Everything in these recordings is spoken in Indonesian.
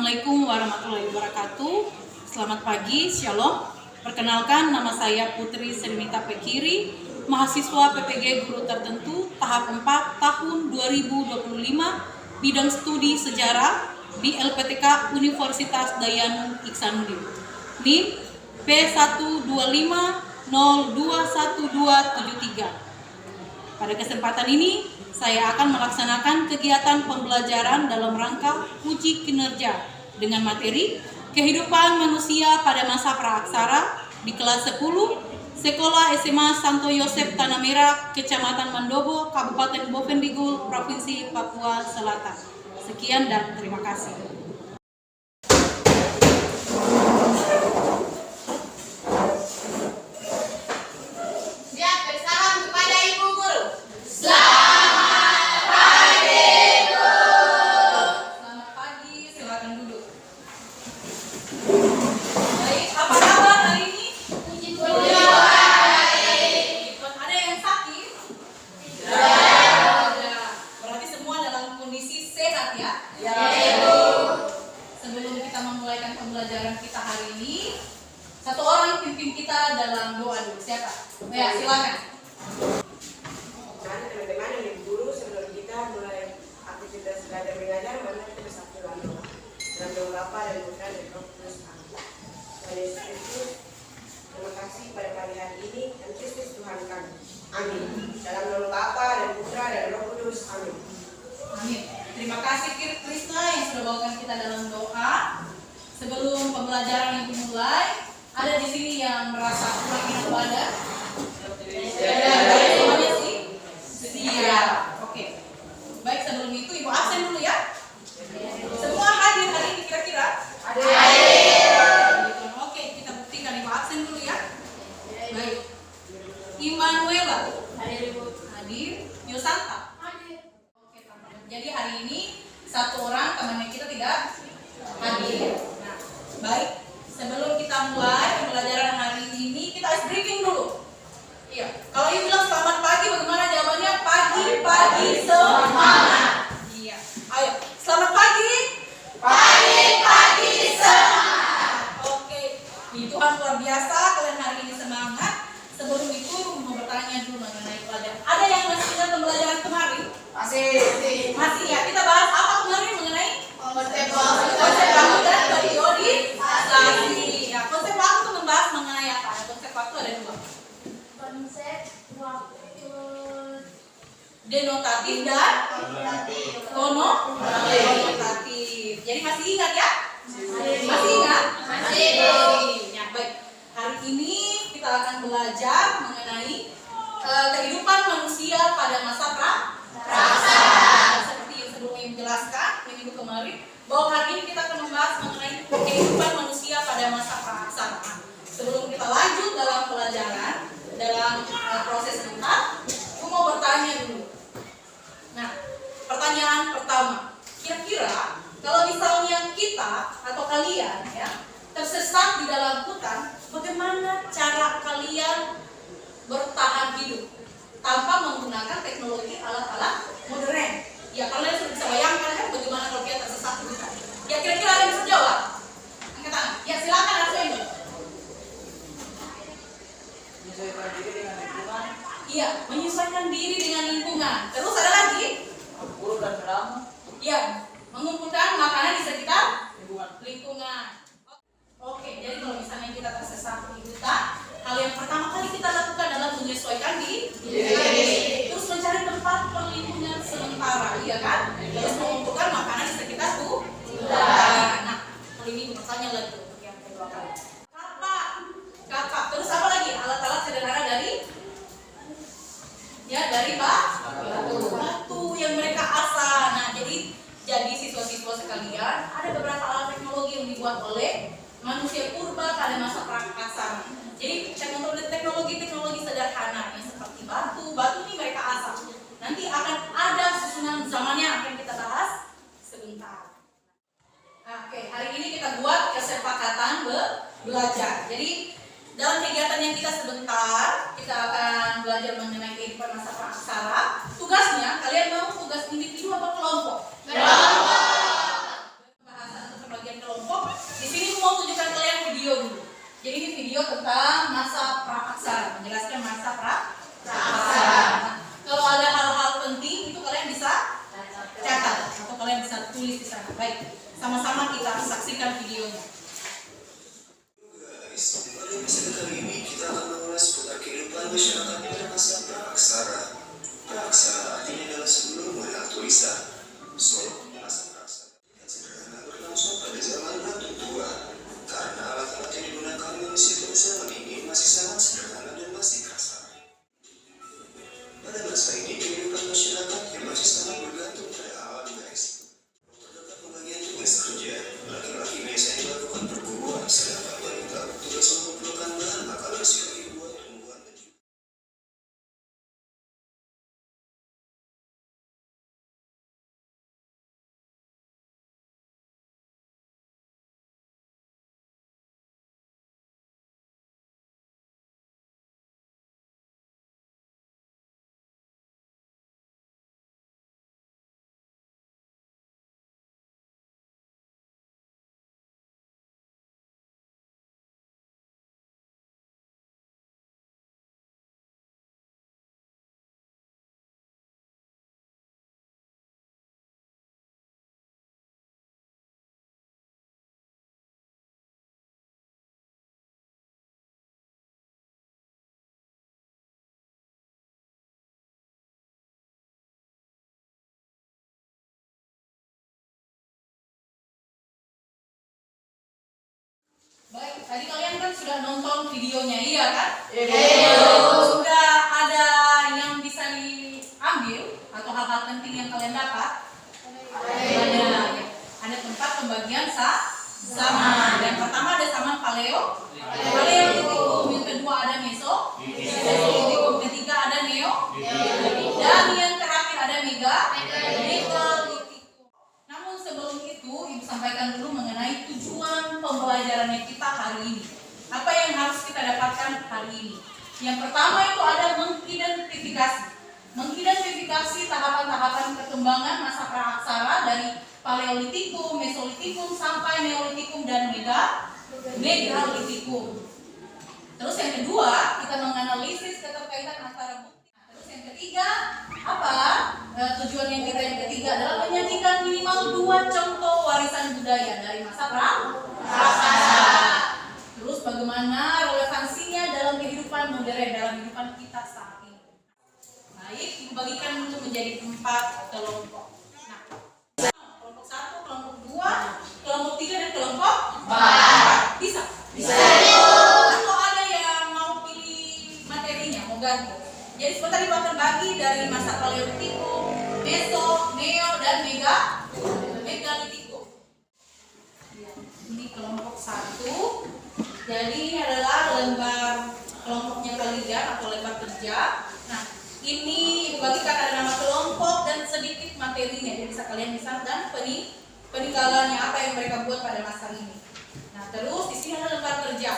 Assalamualaikum warahmatullahi wabarakatuh. Selamat pagi, Shalom. Perkenalkan, nama saya Putri Senmita Pekiri, mahasiswa PPG Guru Tertentu tahap 4 tahun 2025, bidang studi sejarah di LPTK Universitas Dayanu Iksanuddin. NIM P125021273. Pada kesempatan ini, saya akan melaksanakan kegiatan pembelajaran dalam rangka uji kinerja dengan materi kehidupan manusia pada masa praaksara di kelas 10 Sekolah SMA Santo Yosef Tanah Merah, Kecamatan Mandobo, Kabupaten Bovendigul, Provinsi Papua Selatan. Sekian dan terima kasih. Pembelajaran kita hari ini, satu orang pimpin kita dalam doa dulu. Siapa? Ya, silakan. Mari teman-teman yang guru, sebelum kita mulai aktivitas belajar mengajar, mari kita bersatu dalam doa. Dalam doa Bapa dan Putra dan Roh Kudus. Amin. Tuhan Yesus Kristus, terima kasih pada pagi hari ini dan Kristus Tuhan kami. Amin. Dalam doa Bapa dan Putra dan Roh Kudus. Amin. Amin. Terima kasih Krisna yang sudah bawakan kita dalam doa. Sebelum pembelajaran yang dimulai, ada di sini yang merasa kurang enak badan? Semuanya sih? Siap. Oke. Baik, sebelum itu Ibu absen dulu ya. Semua hadir hari ini kira-kira? Hadir. Oke, kita buktikan Ibu absen dulu ya. Baik. Immanuela. Hadir Ibu. Hadir. Yosanta. Hadir. Oke, teman-teman. Jadi hari ini satu orang temannya kita tidak hadir. Baik, sebelum kita mulai pembelajaran hari ini, kita ice breaking dulu. Iya, kalau you bilang selamat pagi, bagaimana jawabannya? Pagi-pagi semangat. Iya, ayo, selamat pagi. Pagi-pagi semangat. Oke, Tuhan luar biasa, kalian hari ini semangat. Sebelum itu, mau bertanya dulu mengenai pelajaran. Ada yang masih ingat pembelajaran kemarin? Masih ya, kita bahas apa kemarin mengenai konsep waktu dan periodisasi. Ya, konsep waktu itu membahas mengenai apa? Konsep waktu ada dua. Konsep waktu Denotatif dan konotatif. Jadi masih ingat ya? Masih ingat? Masih. Ya, baik. Hari ini kita akan belajar mengenai kehidupan manusia pada masa praaksara. Seperti yang sebelumnya menjelaskan minggu kemarin, bahwa hari ini kita akan membahas mengenai kehidupan manusia pada masa praaksara. Sebelum kita lanjut dalam pelajaran, dalam proses sebentar, aku mau bertanya dulu. Nah, pertanyaan pertama, kira-kira kalau misalnya kita atau kalian ya tersesat di dalam hutan, bagaimana cara kalian bertahan hidup tanpa menggunakan teknologi alat-alat modern? Ya, kalian sudah bisa bayangkan kan bagaimana kalau kita tersesat di hutan. Ya, kira-kira ada yang bisa jawab? Angkat tangan. Ya, silakan Arswendo. Menyesuaikan diri dengan lingkungan. Iya, menyesuaikan diri dengan lingkungan. Terus ada lagi? Berburu dan beramah. Iya, mengumpulkan makanan di sekitar Lingkungan. Oke, jadi kalau misalnya kita tersesat di hutan, hal yang pertama kali kita lakukan adalah menyesuaikan diri. Terus mencari tempat perlindungan sementara, iya kan? Terus mengumpulkan makanan di sekitar hutan. Nah, kali ini bertanya lagi untuk yang kedua kali. Kapak. Terus apa lagi? Alat-alat sederhana dari batu yang mereka asah. Nah, jadi siswa-siswa sekalian, ada beberapa alat teknologi yang dibuat oleh manusia purba pada masa praaksara. Jadi teknologi sederhana yang seperti batu ini mereka asah. Nanti akan ada susunan zamannya akan kita bahas sebentar. Oke, hari ini kita buat kesepakatan belajar. Jadi dalam kegiatan yang kita sebentar, kita akan belajar mengenai kehidupan masa praaksara. Tugasnya, kalian mau tugas individu atau kelompok? Kelompok. Bahasan untuk pembagian video tentang masa praaksara, menjelaskan masa praaksara. Kalau ada hal-hal penting itu kalian bisa catat atau kalian bisa tulis di sana. Baik, sama-sama kita saksikan videonya. Guys, pada episode kali ini kita akan mengulas seputar kehidupan masyarakat pada masa praaksara. Praaksara artinya adalah sebelum mengenal tulisan. So, masa praaksara yang sederhana berlangsung pada zaman batu tua. Karena alat-alat yang digunakan manusia pada zaman ini masih sangat sederhana dan masih kasar. Pada masa ini kehidupan masyarakat yang masih sangat bergantung pada alam, guys. Terdapat pembagian tugas kerja. Laki-laki biasanya melakukan perburuan, sedangkan wanita bertugas mengumpulkan bahan makanan sebagai buah tumbuhan dan juga Baik, tadi kalian kan sudah nonton videonya, iya kan? Iya. Sudah ada yang bisa diambil atau hal-hal penting yang kalian dapat? Ada tempat pembagian zaman. Yang pertama ada zaman paleolitikum, yang kedua ada mesolitikum, ketiga ada dan yang terakhir ada megalitikum. Namun sebelum itu, Ibu sampaikan dulu mengenai tujuan pembelajarannya kita hari ini. Apa yang harus kita dapatkan hari ini? Yang pertama itu ada mengidentifikasi tahapan-tahapan perkembangan masa praaksara dari paleolitikum, mesolitikum sampai neolitikum dan megalitikum. Terus yang kedua, kita menganalisis keterkaitan antara bukti. Terus yang ketiga, apa? Tujuan yang ketiga adalah menyajikan minimal 2 contoh warisan budaya dari masa praaksara. Terus bagaimana relevansinya dalam kehidupan modern, dalam kehidupan kita saat ini. Baik, dibagikan dulu menjadi 4 kelompok. Nah, kelompok 1, kelompok 2, kelompok 3 dan kelompok 4. Bisa? Bisa. Atau ada yang mau pilih materinya, mau ganti. Jadi sebentar Ibu akan bagi dari masa paleolitikum, meso, neo, dan megalitikum. Ini kelompok 1. Jadi ini adalah lembar kelompoknya kalian atau lembar kerja. Nah, ini Ibu bagikan ada nama kelompok dan sedikit materinya. Jadi bisa kalian lihat dan peninggalannya apa yang mereka buat pada masa ini. Nah, terus di sini ada lembar kerja.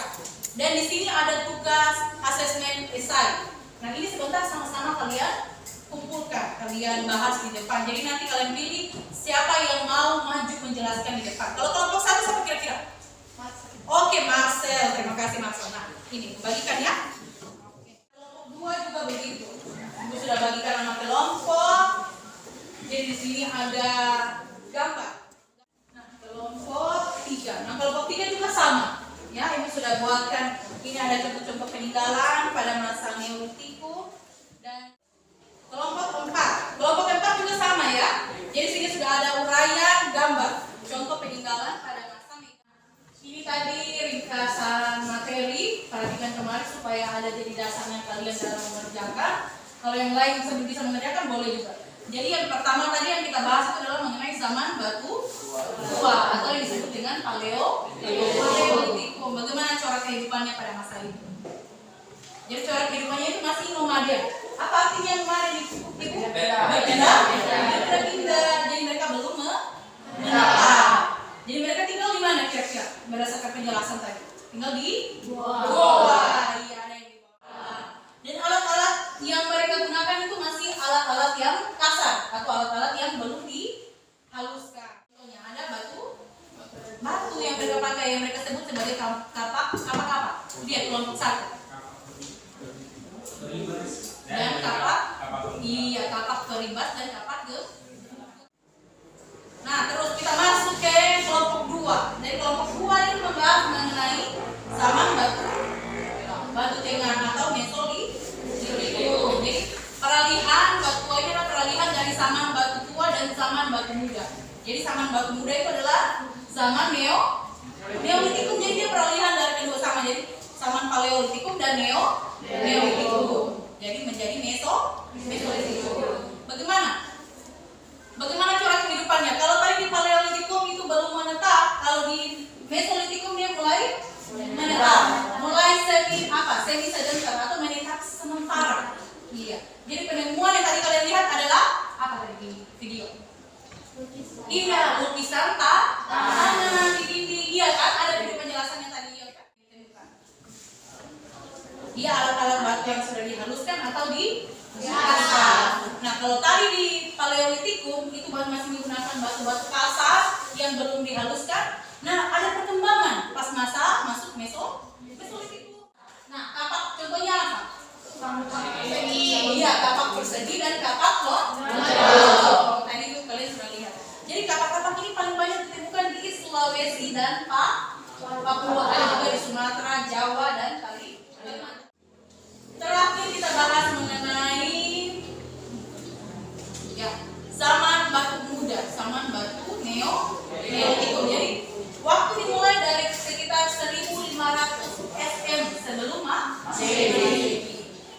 Dan di sini ada tugas asesmen esai. Nah, ini sebentar sama-sama kalian kumpulkan, kalian bahas di depan. Jadi nanti kalian pilih siapa yang mau maju menjelaskan di depan. Kalau kelompok 1 siapa kira-kira? Oke, Marcel. Terima kasih Marcel. Nah, ini bagikan ya. Kelompok 2 juga begitu. Ibu sudah bagikan nama kelompok. Jadi di sini ada gambar. Nah, kelompok 3. Nah, kelompok 3 juga sama. Ya, Ibu sudah buatkan. Ini ada contoh-contoh peninggalan pada masa neolitikum dan kelompok 4. Kelompok 4 juga sama ya. Jadi sini sudah ada uraian gambar contoh peninggalan pada masa ini tadi ringkasan materi perhatikan kemarin supaya ada jadi dasarnya kalian dalam mengerjakan. Kalau yang lain bisa mengerjakan boleh juga. Jadi yang pertama tadi yang kita bahas itu adalah mengenai zaman batu tua atau yang disebut dengan paleolitikum. Bagaimana corak kehidupannya pada masa itu? Jadi corak kehidupannya itu masih nomaden. Apa artinya nomaden itu? Pindah. Jadi mereka belum menetap. Jadi mereka tinggal di mana kira-kira? Berdasarkan penjelasan tadi. Tinggal di goa. Iya, ada yang di bawah. Dan alat-alat yang mereka gunakan itu masih alat-alat yang kasar atau alat-alat yang belum dihaluskan. Contohnya ada batu yang mereka pakai yang mereka sebut sebagai kapak. Lihat Jadi zaman batu muda itu adalah zaman Neolitikum. Jadi dia peralihan dari kedua zaman. Jadi zaman Paleolitikum dan Neolitikum. Jadi menjadi Mesolitikum. Bagaimana corak kehidupannya? Kalau tadi di Paleolitikum itu belum menetap, kalau di Mesolitikum dia mulai menetap, mulai semi sedentar atau menetap sementara. Iya. Jadi penemuan yang tadi kalian lihat adalah apa tadi di video? Iya, lukisan tangan di dinding. Iya kan? Ada video penjelasannya tadi ya kan? Ditemukan. Iya, alat-alat batu yang sudah dihaluskan atau dihaluskan. Nah, kalau tadi di Paleolitikum itu masih menggunakan batu-batu kasar yang belum dihaluskan. Nah, ada perkembangan pas masa masuk Mesolitikum. Nah, kapak contohnya apa? Iya, kapak persegi dan kapak lonjong. Tadi itu kalian sudah lihat. Jadi kapak-kapak ini paling banyak ditemukan di Sulawesi dan Papua, ada juga di Sumatera, Jawa dan Kalimantan. Terakhir kita bahas mengenai zaman batu muda, zaman batu Neolitikum. Jadi waktu dimulai dari sekitar 1500 SM sebelum Masehi.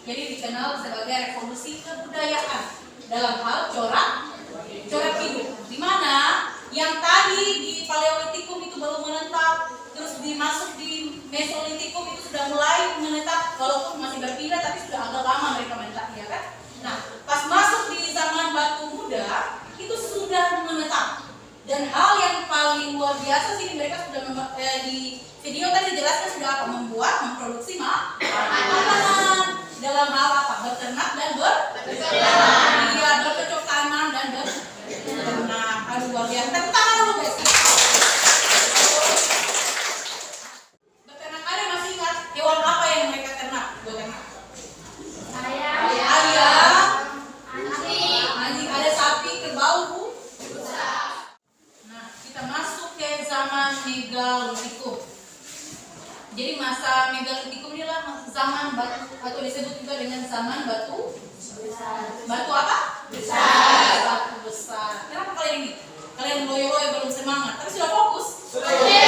Jadi dikenal sebagai revolusi kebudayaan dalam hal corak hidup. Di mana yang tadi di Paleolitikum itu belum menetap, terus dimasuk di Mesolitikum itu sudah mulai menetap, walaupun masih berpindah tapi sudah agak lama mereka menetap, ya kan? Nah, pas masuk di zaman batu muda itu sudah menetap. Dan hal yang paling luar biasa sih mereka sudah di video tadi dijelaskan sudah apa? Memproduksi makanan dalam hal apa? Berternak dan berternak. Iya, bercocok tanam dan berternak. Aduh, luar biasa. Tepuk tangan dulu guys. Berternak, ada masih ingat hewan apa yang mereka ternak? Berternak. Ayam, anjing, ada sapi, kerbau. Nah, kita masuk ke zaman Megalitikum. Jadi masa Megalitikum inilah zaman batu, atau disebut juga dengan zaman batu apa? Besar. Batu besar. Kenapa kalian ini? Kalian loyo-loyo belum semangat, tapi sudah fokus? Oke.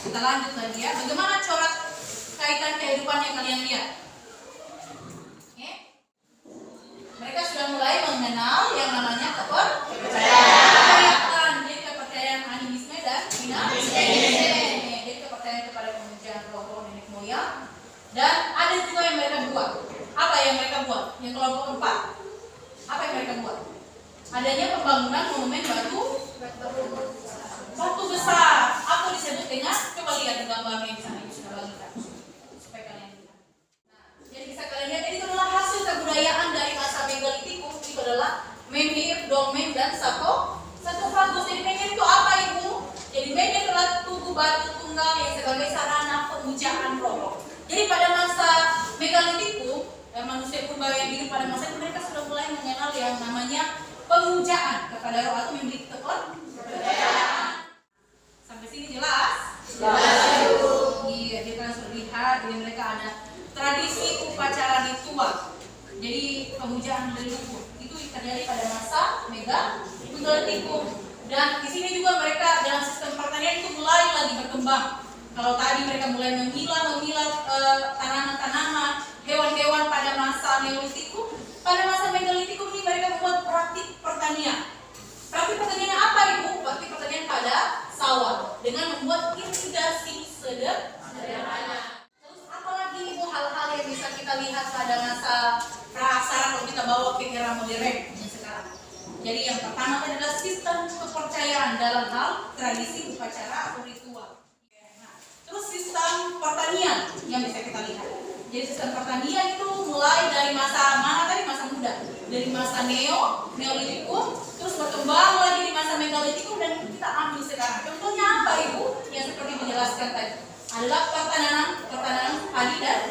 Kita lanjut lagi ya. Bagaimana corak kaitan kehidupan yang kalian lihat? Mereka sudah mulai mengenal yang namanya kepercayaan. Jadi kepercayaan animisme dan dinamisme. Jadi kepercayaan kepada pemujaan roh-roh nenek moyang. Dan ada juga yang mereka buat. Apa yang mereka buat? Yang kelompok 4. Apa yang mereka buat? Adanya pembangunan monumen batu besar. Apa disebut dengan? Coba lihat di gambarnya di sana, sudah bagikan supaya kalian lihat. Jadi bisa kalian lihat ini adalah hasil kebudayaan dari masa Megalitikum. Itu adalah menhir, dolmen, dan sarkofagus. Jadi menhir itu apa ibu? Jadi menhir adalah tubuh batu tunggal yang sebagai sarana pemujaan roh. Jadi pada masa Megalitikum, manusia purba yang hidup pada masa itu mereka sudah mulai mengenal yang namanya pemujaan kepada roh atau memiliki kepercayaan. Sampai sini jelas? Iya, kita sudah lihat. Jadi mereka ada tradisi upacara ritual. Jadi pemujaan leluhur itu terjadi pada masa Megalitikum. Dan di sini juga mereka dalam sistem pertanian itu mulai lagi berkembang. Kalau tadi mereka mulai memilah tanaman-tanaman, hewan-hewan pada masa Neolitikum, pada masa Megalitikum ini mereka membuat praktik pertanian. Praktik pertanian apa ibu? Praktik pertanian pada sawah dengan membuat irigasi sederhana. Terus apalagi ibu hal-hal yang bisa kita lihat pada masa praksara kalau kita bawa ke era modern sekarang. Jadi yang pertama adalah sistem kepercayaan dalam hal tradisi upacara atau ritual. Nah, terus sistem pertanian yang bisa kita lihat. Jadi sistem pertanian itu mulai dari masa mana tadi? Masa muda. Dari masa Neolitikum, terus berkembang lagi di masa Megalitikum dan kita ambil sekarang. Contohnya apa ibu? Yang seperti menjelaskan tadi adalah pertanaman padi dan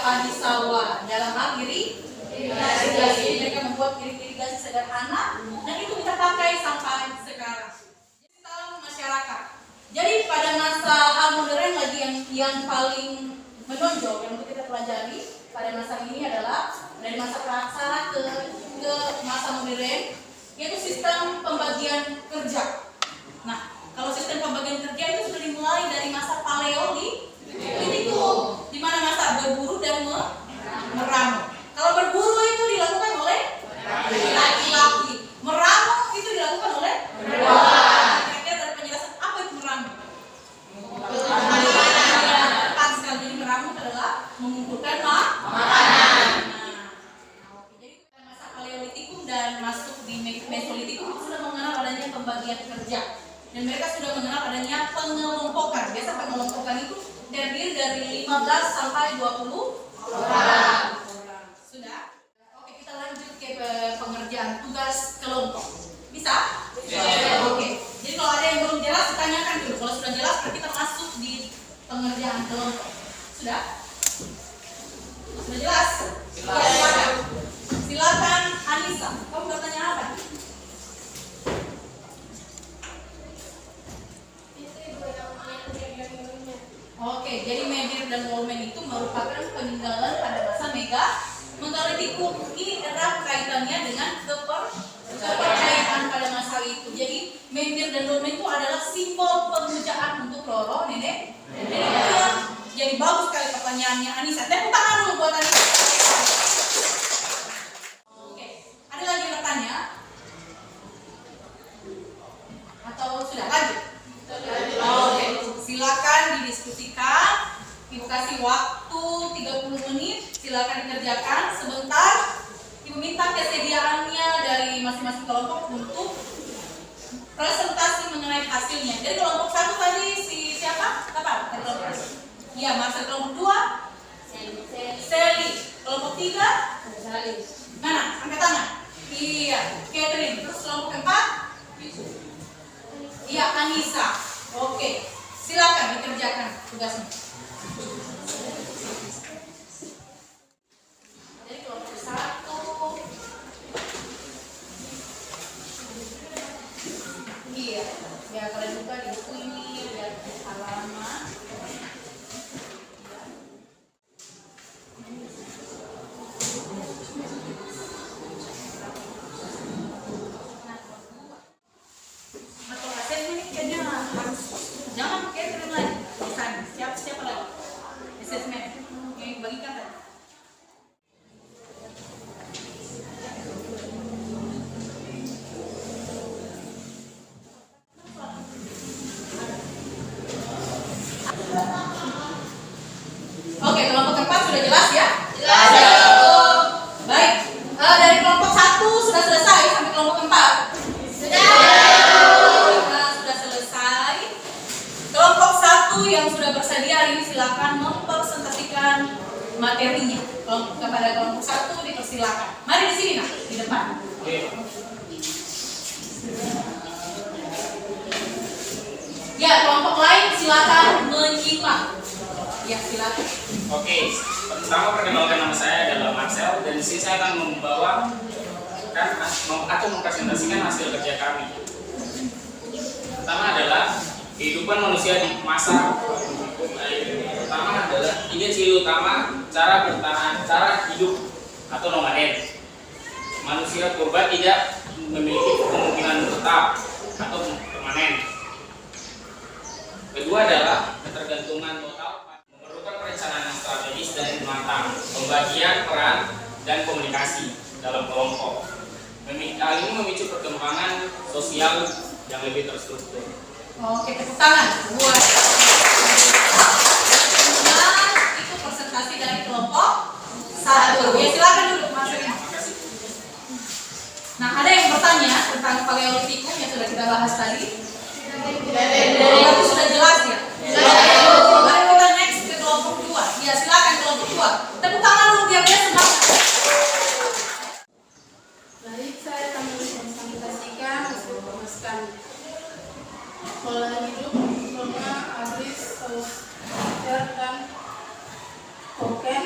padi sawah dalam hal irigasi. Mereka membuat irigasi sederhana dan itu kita pakai sampai sekarang. Sistem masyarakat. Jadi pada masa hal modern lagi yang paling menonjol yang untuk kita pelajari pada masa ini adalah dari masa praksara ke ke masa modern, yaitu sistem pembagian kerja. Nah, kalau sistem pembagian kerja itu sudah dimulai dari masa Paleolitikum, di mana masa berburu dan meramu. Kalau berburu itu dilakukan oleh laki-laki, meramu itu dilakukan oleh perempuan. Kira-kira dari penjelasan apa itu meramu? Tepat sekali. Jadi meramu adalah mengumpulkan makanan. Jadi masa Paleolitikum dan masuk di Mesolitikum sudah mengenal adanya pembagian kerja. Dan mereka sudah mengenal adanya pengelompokan. Biasa pengelompokan itu terdiri dari 15 sampai 20 orang. Sudah? Oke, kita lanjut ke pengerjaan tugas kelompok. Bisa? Oke. Jadi kalau ada yang belum jelas, ditanyakan dulu. Kalau sudah jelas, kita masuk di pengerjaan kelompok. Sudah? Sudah jelas? Silakan. Silakan Anissa. Kamu bertanya apa? Oke, jadi Menhir dan Wolman itu merupakan peninggalan pada masa Megalitikum. Ini erat kaitannya dengan kepercayaan pada masa itu. Jadi Menhir dan Wolman itu adalah simbol pemujaan untuk Roro, nenek moyang. Jadi bagus sekali pertanyaannya Anissa. Tepuk tangan dulu buat Anissa. Oke, ada lagi yang bertanya? Atau sudah lanjut? Oke, silakan didiskusikan. Ibu kasih waktu 30 menit. Silakan dikerjakan sebentar. Ibu minta kesediaannya dari masing-masing kelompok untuk presentasi mengenai hasilnya. Jadi kelompok 1 tadi siapa? Apa? Iya, Marcel. Kelompok 2? Sally. Kelompok 3? Mana? Angkat tangan. Iya, Catherine. Terus kelompok 4? Iya, Anissa. Oke, silakan dikerjakan tugasnya. Jadi kelompok 1. Iya, ya kalian buka di buku ini, lihat halaman. Jangan pakai film lagi. Misalnya, siapa lagi? Assessment. Yang bagikan tadi. Oke, kelompok 4 sudah jelas ya? Jelas. Baik. Dari kelompok 1 sudah selesai sampai kelompok 4. Kelompok 1 yang sudah bersedia hari ini silakan mempresentasikan materinya. Kepada kelompok 1 dipersilakan. Mari di sini, Nak, di depan. Ya, kelompok lain silakan menyimak. Ya, silakan. Oke, pertama perkenalkan nama saya adalah Marcel dan di sini saya akan mempresentasikan hasil kerja kami. Pertama adalah kehidupan manusia di masa pertama adalah 3 ciri utama cara hidup atau nomaden. Manusia purba tidak memiliki kemungkinan tetap atau permanen. Kedua adalah ketergantungan total, memerlukan perencanaan yang strategis dan matang, pembagian peran dan komunikasi dalam kelompok. Hal ini memicu perkembangan sosial yang lebih terstruktur. Oke, tepuk tangan buat. Nah, itu presentasi dari kelompok 1. Ya, silakan dulu masuknya. Nah, ada yang bertanya tentang Paleolitikum yang sudah kita bahas tadi? Itu sudah jelas ya? Mari kita next ke kelompok 2. Ya, silakan kelompok 2. Tepuk tangan dulu biar dia semangat. Baik, saya akan mempresentasikan hasil pemaskan pola hidup Nona, Abris, Solskjaer, dan Koken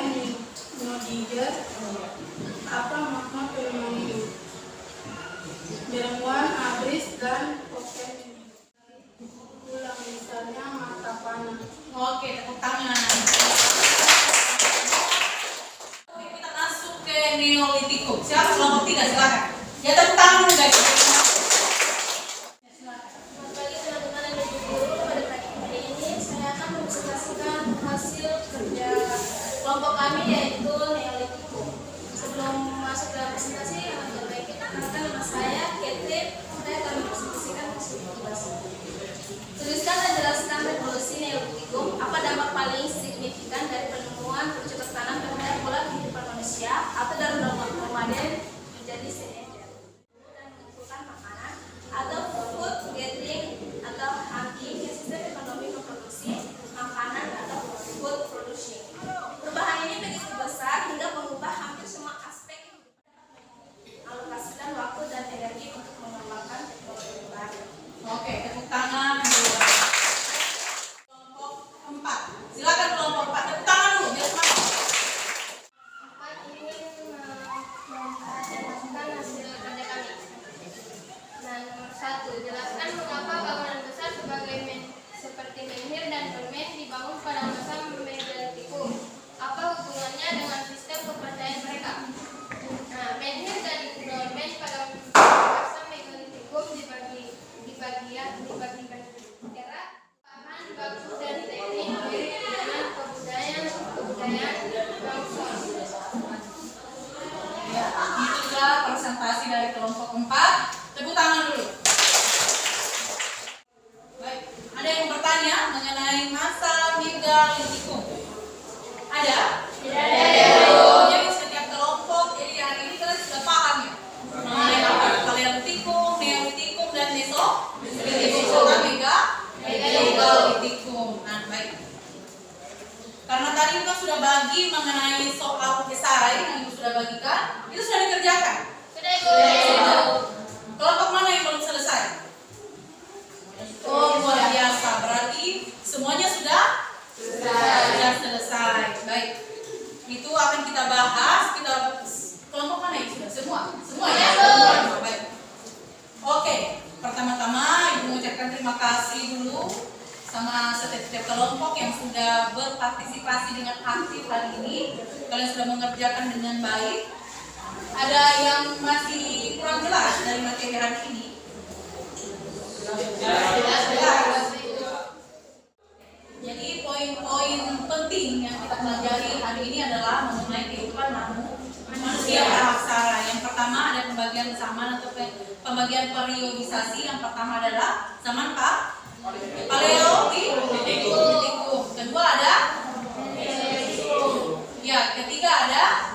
Nodiger. Apa makna fenomena hidup? Ilmuwan Abris dan Koken ulang misalnya mata panah. Oke, tepuk tangan. Oke, kita masuk ke dan Neolitikum. Siapa kelompok 3? Silakan. Ya, tepuk tangan dulu guys. Selamat pagi teman-teman dan ibu guru. Pada pagi hari ini saya akan mempresentasikan hasil kerja kelompok kami yaitu Neolitikum. Sebelum masuk dalam presentasi, baik kita kenalkan nama saya, Catherine. Saya akan mempresentasikan hasil tugas. Tuliskan dan jelaskan revolusi Neolitikum. Apa dampak paling signifikan dari penemuan bercocok tanam terhadap pola kehidupan manusia atau dari nomaden menjadi seeder dan mengumpulkan makanan atau food gathering atau hunting yang sistem ekonomi memproduksi makanan atau food production. Perubahan ini begitu besar hingga mengubah hampir semua aspek alokasikan waktu dan energi untuk mengembangkan teknologi baru. Oke, tepuk tangan. Kelompok 4. Silakan kelompok 4. Tepuk tangan dulu, biar semangat. Empat ingin mempresentasikan hasil kerja kami. Nah, nomor 1, jelaskan mengapa bangunan besar seperti menhir dan dolmen dibangun pada masa Megalitikum. Apa hubungannya dengan sistem kepercayaan mereka? Nah, menhir dan dolmen pada masa Megalitikum dibagi era bahan baku dan teknik mirip dengan kebudayaan bangsa. Ya, itulah presentasi dari kelompok 4. Tepuk tangan dulu. Baik, ada yang bertanya mengenai masa Megalitikum? Ada? Tidak ada. Oh, jadi setiap kelompok, jadi hari ini kalian sudah paham ya? Mengenai apa? Paleolitikum, Neolitikum, dan Mesolitikum. Megalitikum. Nah, baik. Karena tadi kita sudah bagi mengenai soal esai yang ibu sudah bagikan, itu sudah dikerjakan. Sudah. Kelompok mana yang belum selesai? Oh, luar biasa. Berarti semuanya sudah selesai. Baik. Itu akan kita bahas. Kelompok mana yang sudah? Semua ya. Semua. Baik. Oke. Pertama-tama ibu mengucapkan terima kasih dulu sama setiap kelompok yang sudah berpartisipasi dengan aktif hari ini. Kalian sudah mengerjakan dengan baik. Ada yang masih kurang jelas dari materi hari ini? Jelas. Jadi poin-poin penting yang kita pelajari hari ini adalah mengenai kehidupan manusia prahaksara. Yang pertama ada pembagian zaman atau pembagian periodisasi. Yang pertama adalah zaman Paleolitikum. Kedua ada ketiga ada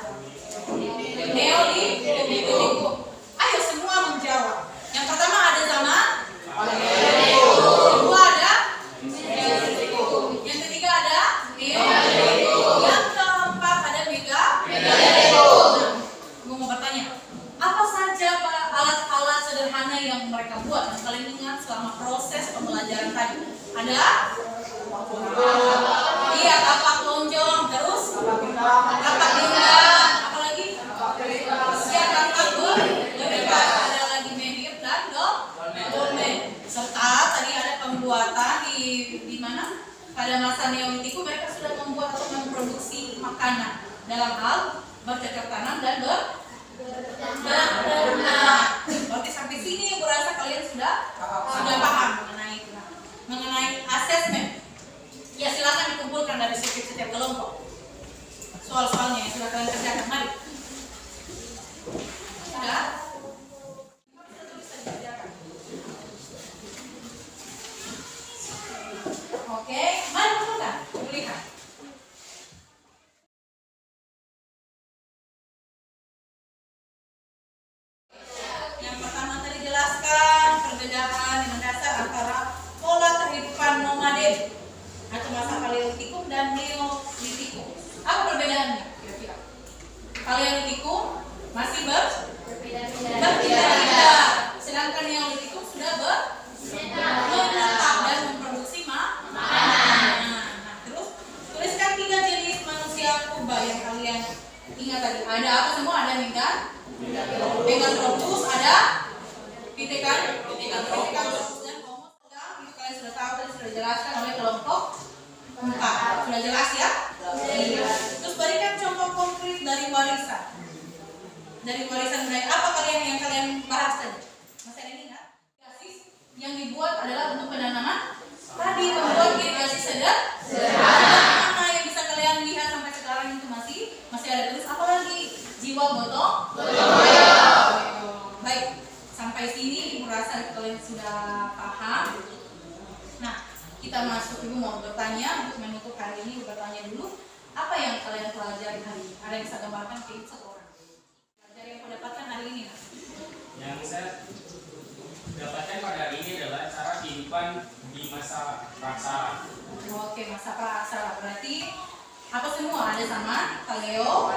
Neolitikum. Ayo semua menjawab. Yang pertama ada zaman Paleolitikum. Kedua ada Neolitikum. Yang ketiga ada Neolitikum. Yang keempat ada Megalitikum. Gue mau bertanya, apa saja alat-alat sederhana yang mereka buat? Yang kalian ingat selama proses pembelajaran tadi? Ada? Iya, tapak lonjong, terus tapak lingkar, apalagi? Iya, tapak berikat, ada lagi menhir dan dolmen. Serta tadi ada pembuatan di mana? Pada masa Neolitikum mereka sudah membuat atau memproduksi makanan dalam hal bercocok tanam dan berenang. Berarti sampai sini aku rasa kalian sudah paham mengenai asesmen. Ya, silakan dikumpulkan dari setiap kelompok soal-soalnya yang sudah kalian kerjakan. Mari. Sudah? Oke, mari kumpulkan. Lihat. Yang pertama tadi jelaskan perbedaan yang mendasar antara pola kehidupan nomaden atau masa Paleolitikum dan Neolitikum. Apa perbedaannya kira-kira? Paleolitikum masih berpindah-pindah, sedangkan Neolitikum sudah menetap dan memproduksi makanan. Nah, terus tuliskan 3 jenis manusia purba yang kalian ingat tadi. Ada apa semua? Ada Megalithropus, ada Pithecanthropus dan Homo. Itu kalian sudah tahu, tadi sudah dijelaskan oleh kelompok 4. Sudah jelas ya? Terus berikan contoh konkret dari warisan. dari warisan budaya apa yang kalian bahas tadi? Masih ada yang ingat? Irigasi yang dibuat adalah untuk penanaman padi, membuat irigasi sederhana yang bisa kalian lihat sampai sekarang itu masih ada. Terus apa lagi? Jiwa gotong royong. Baik, sampai sini Ibu rasa kalian sudah paham. Nah, kita masuk, Ibu mau bertanya untuk menutup hari ini. Ibu bertanya dulu, apa yang kalian pelajari hari ini? Ada yang bisa gambarkan ke Ibu satu orang? Pelajari yang kau dapatkan hari ini. Yang saya dapatkan pada hari ini adalah cara kehidupan di masa praksara. Oke, masa praksara berarti apa semua ada sama paleo,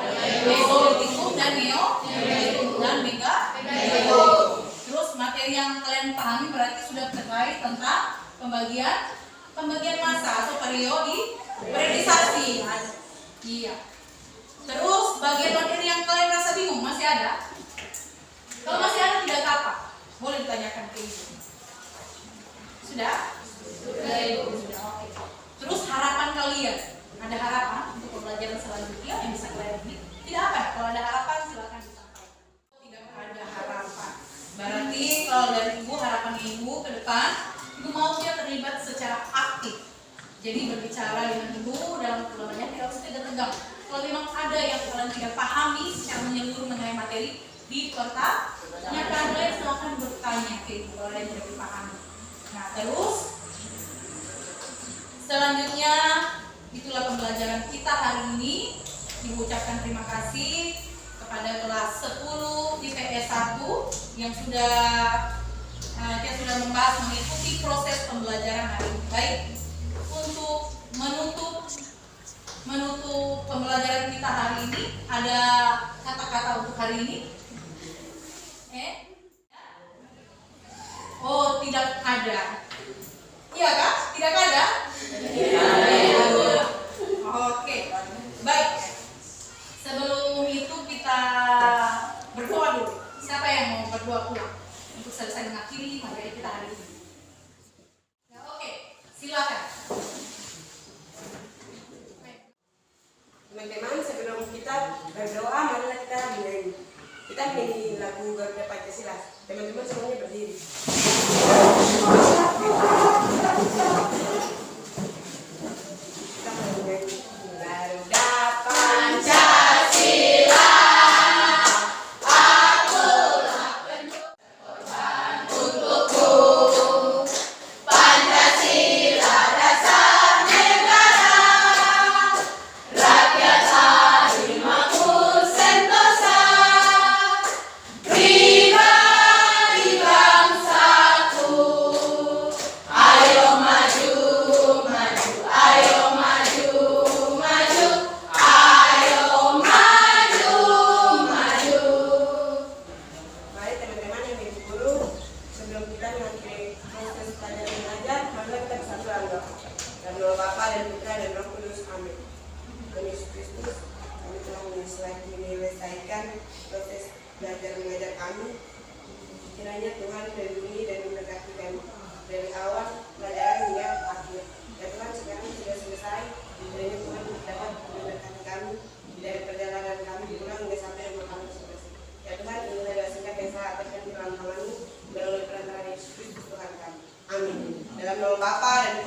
mesolitikum dan neolitikum dan megalithikum. Terus materi yang kalian pahami berarti sudah terkait tentang pembagian masa atau periodisasi. Iya. Terus bagian materi yang kalian rasa bingung masih ada? Kalau masih ada tidak apa, boleh ditanyakan ke Ibu. Sudah? Sudah Ibu. Sudah. Oke. Terus harapan kalian? Ada harapan untuk pembelajaran selanjutnya yang bisa kalian ini? Tidak apa? Kalau ada harapan silakan disampaikan. Tidak ada harapan. Berarti kalau dari Ibu, harapan Ibu ke depan, Ibu mau dia terlibat secara aktif. Jadi berbicara dengan Ibu dalam kelompoknya tidak usah tegang. Kalau memang ada yang kalian tidak pahami secara menyeluruh mengenai materi di pertanyakan, kalian silakan bertanya ke Ibu kalau ada yang tidak dipahami. Nah, terus selanjutnya itulah pembelajaran kita hari ini. Ibu ucapkan terima kasih kepada kelas 10 IPS 1 yang sudah membahas mengikuti proses pembelajaran hari ini. Baik, untuk menutup pembelajaran kita hari ini, ada kata-kata untuk hari ini? Oh, tidak ada. Iya kah? Tidak ada? Oke, baik. Sebelum itu kita berdoa dulu. Siapa yang mau berdoa pulang untuk selesai mengakhiri materi kita hari ini? Ya, oke, silakan. Teman-teman, sebelum kita berdoa, marilah kita menyanyi. Kita menyanyi lagu Garuda Pancasila. Teman-teman semuanya berdiri. Kita menyanyi Garuda Pancasila. Dalam nama Bapa dan